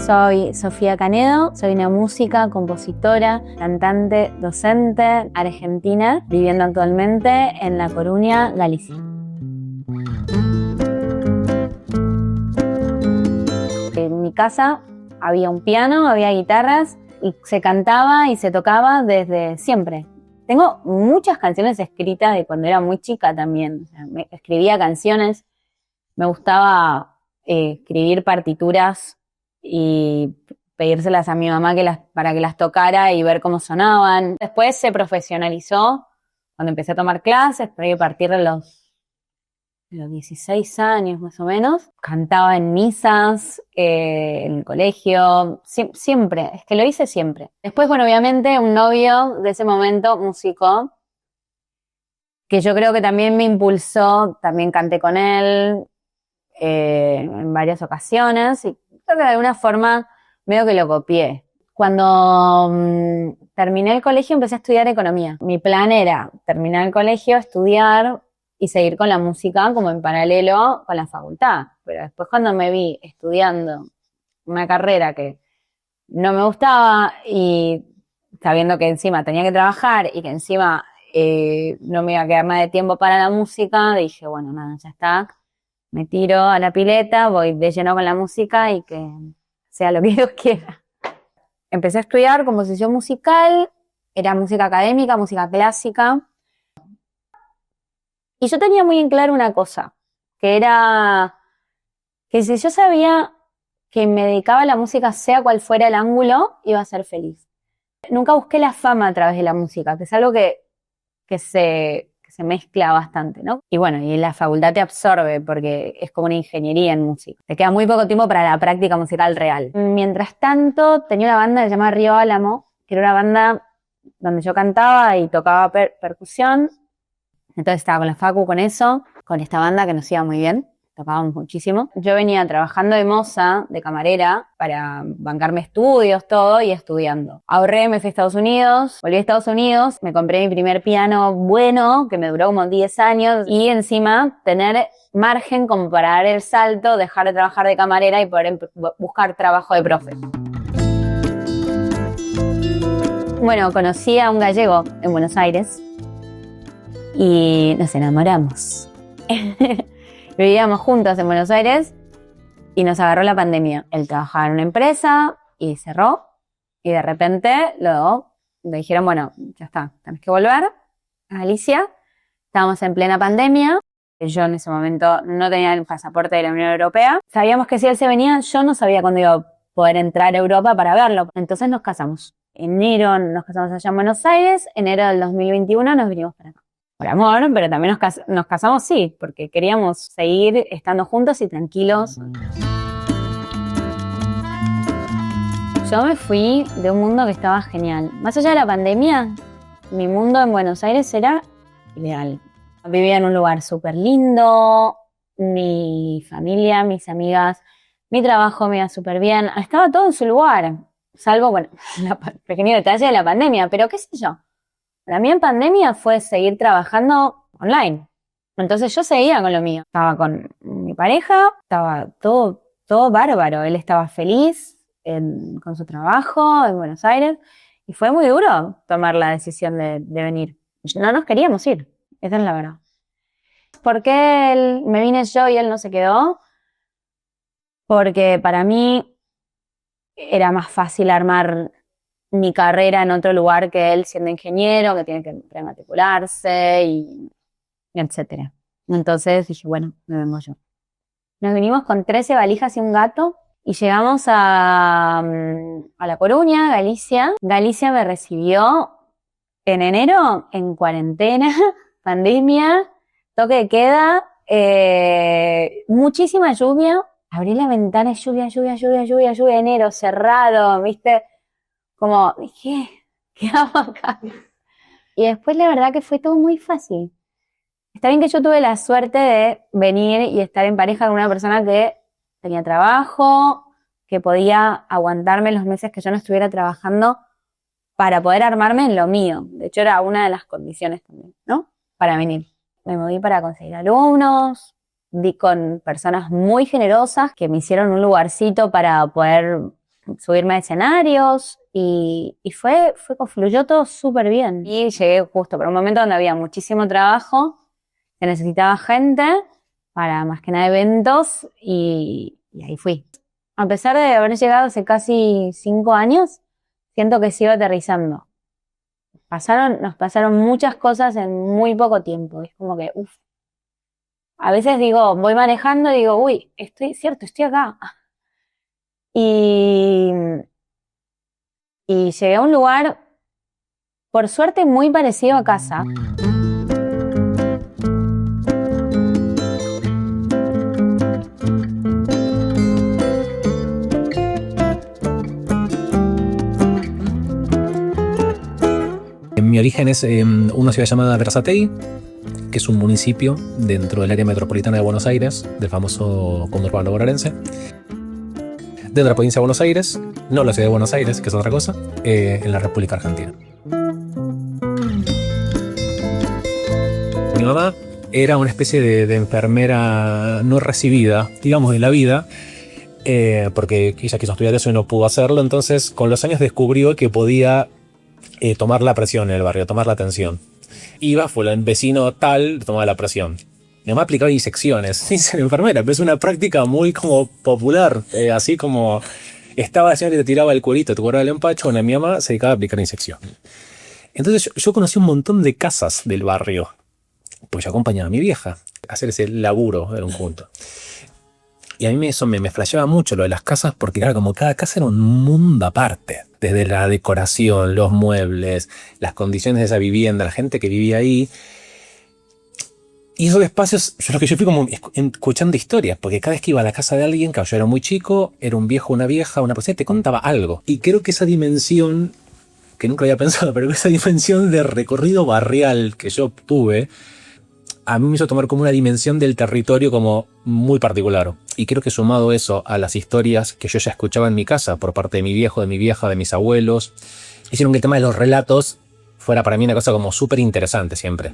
Soy Sofía Canedo, soy una música, compositora, cantante, docente argentina, viviendo actualmente en La Coruña, Galicia. En mi casa había un piano, había guitarras y se cantaba y se tocaba desde siempre. Tengo muchas canciones escritas de cuando era muy chica también. O sea, escribía canciones, me gustaba escribir partituras y pedírselas a mi mamá para que las tocara y ver cómo sonaban. Después se profesionalizó cuando empecé a tomar clases, pero a partir de los 16 años más o menos. Cantaba en misas, en el colegio, siempre, es que lo hice siempre. Después, bueno, obviamente un novio de ese momento, músico, que yo creo que también me impulsó, también canté con él en varias ocasiones y creo que de alguna forma medio que lo copié. Cuando terminé el colegio empecé a estudiar economía. Mi plan era terminar el colegio, estudiar y seguir con la música como en paralelo con la facultad. Pero después cuando me vi estudiando una carrera que no me gustaba y sabiendo que encima tenía que trabajar y que encima no me iba a quedar nada de tiempo para la música, dije, bueno, nada, ya está. Me tiro a la pileta, voy de lleno con la música y que sea lo que Dios quiera. Empecé a estudiar composición musical, era música académica, música clásica. Y yo tenía muy en claro una cosa, que era que si yo sabía que me dedicaba a la música, sea cual fuera el ángulo, iba a ser feliz. Nunca busqué la fama a través de la música, que es algo que se mezcla bastante, ¿no? Y bueno, y la facultad te absorbe porque es como una ingeniería en música. Te queda muy poco tiempo para la práctica musical real. Mientras tanto, tenía una banda que se llama Río Álamo, que era una banda donde yo cantaba y tocaba percusión. Entonces estaba con la facu con eso, con esta banda que nos iba muy bien, tocábamos muchísimo. Yo venía trabajando de moza, de camarera, para bancarme estudios, todo, y estudiando. Ahorré, me fui a Estados Unidos, volví a Estados Unidos, me compré mi primer piano bueno, que me duró como 10 años, y encima tener margen como para dar el salto, dejar de trabajar de camarera y poder buscar trabajo de profe. Bueno, conocí a un gallego en Buenos Aires, y nos enamoramos. Vivíamos juntos en Buenos Aires y nos agarró la pandemia. Él trabajaba en una empresa y cerró. Y de repente luego le dijeron, bueno, ya está, tenés que volver a Galicia. Estábamos en plena pandemia. Yo en ese momento no tenía el pasaporte de la Unión Europea. Sabíamos que si él se venía, yo no sabía cuándo iba a poder entrar a Europa para verlo. Entonces nos casamos. Enero nos casamos allá en Buenos Aires. Enero del 2021 nos vinimos para acá. Por amor, pero también nos casamos, sí, porque queríamos seguir estando juntos y tranquilos. Yo me fui de un mundo que estaba genial. Más allá de la pandemia, mi mundo en Buenos Aires era ideal. Vivía en un lugar súper lindo, mi familia, mis amigas, mi trabajo me iba súper bien. Estaba todo en su lugar, salvo, bueno, el pequeño detalle de la pandemia, pero qué sé yo. Para mí en pandemia fue seguir trabajando online. Entonces yo seguía con lo mío. Estaba con mi pareja, estaba todo bárbaro. Él estaba feliz con su trabajo en Buenos Aires. Y fue muy duro tomar la decisión de venir. No nos queríamos ir, esa es la verdad. ¿Por qué me vine yo y él no se quedó? Porque para mí era más fácil armar mi carrera en otro lugar que él siendo ingeniero, que tiene que prematricularse y etcétera. Entonces dije, bueno, me vengo yo. Nos vinimos con 13 valijas y un gato y llegamos a La Coruña, Galicia. Galicia me recibió en enero en cuarentena, pandemia, toque de queda, muchísima lluvia. Abrí la ventana, lluvia, enero cerrado, ¿viste? Como, ¿qué hago acá? Y después la verdad que fue todo muy fácil. Está bien que yo tuve la suerte de venir y estar en pareja con una persona que tenía trabajo, que podía aguantarme los meses que yo no estuviera trabajando para poder armarme en lo mío. De hecho, era una de las condiciones también, ¿no? Para venir. Me moví para conseguir alumnos, di con personas muy generosas que me hicieron un lugarcito para poder subirme a escenarios y fluyó todo súper bien. Y llegué justo por un momento donde había muchísimo trabajo, se necesitaba gente para más que nada eventos y ahí fui. A pesar de haber llegado hace casi 5 años, siento que sigo aterrizando. Nos pasaron muchas cosas en muy poco tiempo. Es como que, uff. A veces digo, voy manejando y digo, uy, estoy acá. Y llegué a un lugar, por suerte, muy parecido a casa. Mi origen es una ciudad llamada Berazategui, que es un municipio dentro del área metropolitana de Buenos Aires, del famoso conurbano bonaerense, de la provincia de Buenos Aires, no la ciudad de Buenos Aires, que es otra cosa, en la República Argentina. Mi mamá era una especie de enfermera no recibida, digamos, de la vida, porque ella quiso estudiar eso y no pudo hacerlo. Entonces, con los años descubrió que podía tomar la presión en el barrio, tomar la atención. Iba, fue el vecino tal, tomaba la presión. Mi mamá aplicaba disecciones sin ser enfermera, pero es una práctica muy como popular, así como estaba la señora y te tiraba el cuerito, te guardaba el empacho. Bueno, mi mamá se dedicaba a aplicar disección. Entonces yo conocí un montón de casas del barrio, pues yo acompañaba a mi vieja a hacer ese laburo en un punto. Y a mí eso me flasheaba mucho lo de las casas, porque era como cada casa era un mundo aparte. Desde la decoración, los muebles, las condiciones de esa vivienda, la gente que vivía ahí. Y esos espacios, yo fui como escuchando historias, porque cada vez que iba a la casa de alguien, que yo era muy chico, era un viejo, una vieja, una persona, te contaba algo. Y creo que esa dimensión, que nunca había pensado, pero esa dimensión de recorrido barrial que yo tuve, a mí me hizo tomar como una dimensión del territorio como muy particular. Y creo que sumado eso a las historias que yo ya escuchaba en mi casa por parte de mi viejo, de mi vieja, de mis abuelos, hicieron que el tema de los relatos fuera para mí una cosa como súper interesante siempre.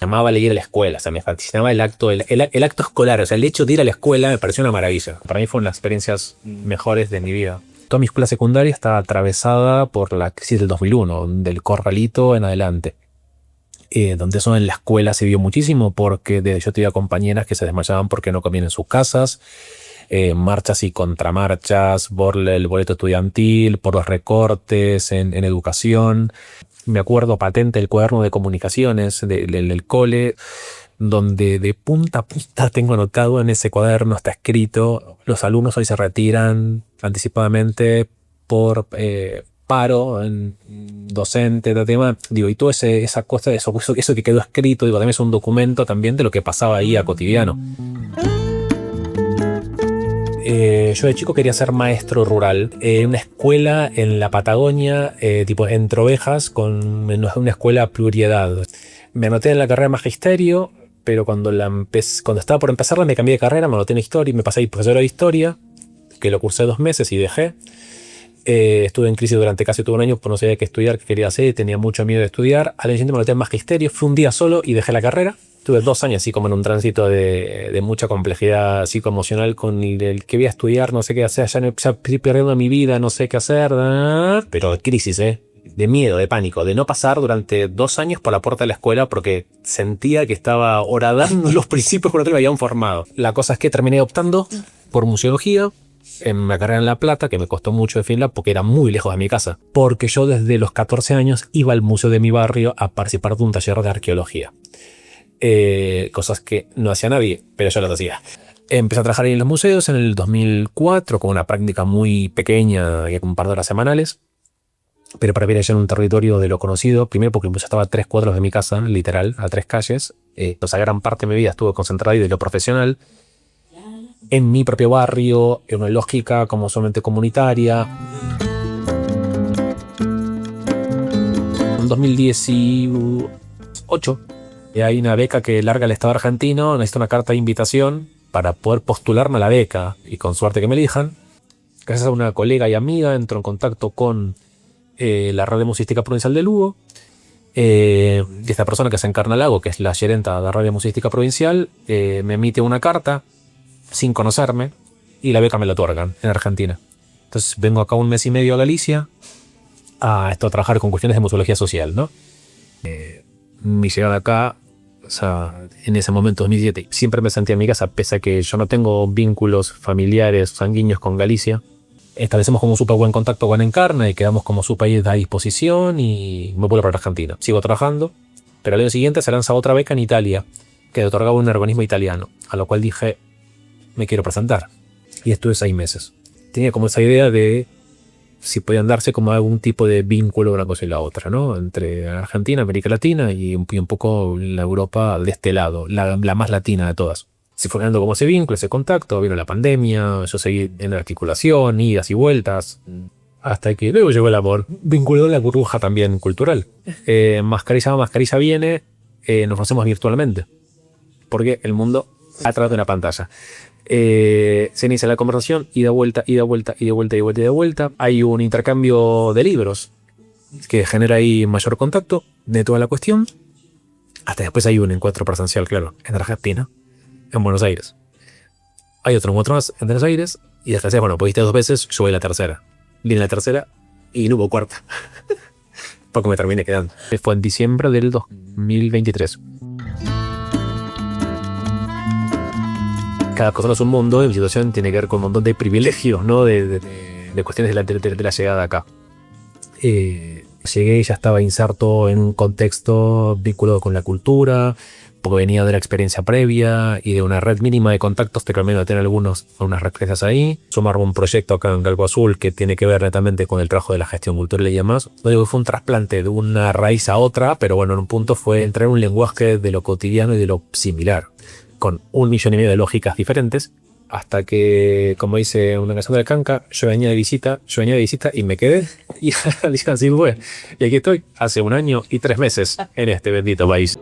Amaba leer a la escuela, o sea, me fascinaba el acto escolar, o sea, el hecho de ir a la escuela me pareció una maravilla. Para mí fue una de las experiencias mejores de mi vida. Toda mi escuela secundaria está atravesada por la crisis del 2001, del Corralito en adelante. Donde eso en la escuela se vio muchísimo, porque yo tenía compañeras que se desmayaban porque no comían en sus casas, marchas y contramarchas por el boleto estudiantil, por los recortes en educación. Me acuerdo patente el cuaderno de comunicaciones del cole, donde de punta a punta tengo anotado en ese cuaderno, está escrito: los alumnos hoy se retiran anticipadamente por paro docente, tema. Digo, y todo esa cosa, eso que quedó escrito, digo, también es un documento también de lo que pasaba ahí a cotidiano. Yo de chico quería ser maestro rural en una escuela en la Patagonia, tipo entre ovejas, con una escuela pluriedad. Me anoté en la carrera de magisterio, pero cuando estaba por empezarla me cambié de carrera, me anoté en historia y me pasé a profesor de historia, que lo cursé 2 meses y dejé. Estuve en crisis durante casi todo un año, pues no sabía qué estudiar, qué quería hacer, tenía mucho miedo de estudiar. Al año siguiente me anoté en magisterio, fui un día solo y dejé la carrera. Tuve 2 años así como en un tránsito de mucha complejidad psicoemocional con el que voy a estudiar, no sé qué hacer, ya estoy perdiendo mi vida, no sé qué hacer, pero crisis, de miedo, de pánico, de no pasar durante 2 años por la puerta de la escuela porque sentía que estaba horadando los principios por los que me habían formado. La cosa es que terminé optando por museología en una carrera en La Plata, que me costó mucho definirla porque era muy lejos de mi casa, porque yo desde los 14 años iba al museo de mi barrio a participar de un taller de arqueología. Cosas que no hacía nadie, pero yo las hacía. Empecé a trabajar ahí en los museos en el 2004 con una práctica muy pequeña, un par de horas semanales, pero para vivir allá en un territorio de lo conocido, primero porque el museo estaba a 3 cuadros de mi casa, literal, a 3 calles. O sea, gran parte de mi vida estuvo concentrada ahí de lo profesional, en mi propio barrio, en una lógica como solamente comunitaria. En 2018 hay una beca que larga el Estado argentino, necesito una carta de invitación para poder postularme a la beca y con suerte que me elijan. Gracias a una colega y amiga entro en contacto con la Radio Musística Provincial de Lugo, y esta persona que es Encarna Lago, que es la gerenta de la Radio Musística Provincial, me emite una carta sin conocerme y la beca me la otorgan en Argentina. Entonces vengo acá 1 mes y medio a Galicia a trabajar con cuestiones de museología social, ¿no? Mi llegada acá, o sea, en ese momento, 2017, siempre me sentí en mi casa, pese a que yo no tengo vínculos familiares sanguíneos con Galicia. Establecemos como un súper buen contacto con Encarna y quedamos como su país a disposición y me vuelvo para Argentina. Sigo trabajando, pero al año siguiente se lanza otra beca en Italia que otorgaba un organismo italiano, a lo cual dije, me quiero presentar. Y estuve 6 meses. Tenía como esa idea de si podían darse como algún tipo de vínculo una cosa y la otra, ¿no? Entre Argentina, América Latina y un poco la Europa de este lado, la más latina de todas. Se fue ganando como ese vínculo, ese contacto, vino la pandemia, yo seguí en la articulación, idas y vueltas, hasta que luego llegó el amor, vinculado a la burbuja también cultural. Mascarilla va, mascarilla viene, nos conocemos virtualmente, porque el mundo a través de una pantalla. Se inicia la conversación, ida, vuelta, ida, vuelta, ida, vuelta, ida, vuelta, ida, vuelta. Hay un intercambio de libros que genera ahí mayor contacto de toda la cuestión. Hasta después hay un encuentro presencial, claro, en Argentina, en Buenos Aires. Hay otro encuentro más en Buenos Aires y después, bueno, pudiste 2 veces, yo voy a la tercera. Vine a la tercera y no hubo cuarta. Porque me terminé quedando. Fue en diciembre del 2023. Cada persona es un mundo y mi situación tiene que ver con un montón de privilegios, ¿no? De cuestiones de la llegada acá. Llegué y ya estaba inserto en un contexto vinculado con la cultura, porque venía de la experiencia previa y de una red mínima de contactos, te recomiendo tener algunas referencias ahí. Sumarme un proyecto acá en Galgo Azul que tiene que ver netamente con el trabajo de la gestión cultural y demás. No digo que fue un trasplante de una raíz a otra, pero bueno, en un punto fue entrar en un lenguaje de lo cotidiano y de lo similar, con 1,5 millones de lógicas diferentes, hasta que, como dice una canción del Canca, yo venía de visita y me quedé, y así fue. Y aquí estoy, hace 1 año y 3 meses en este bendito país.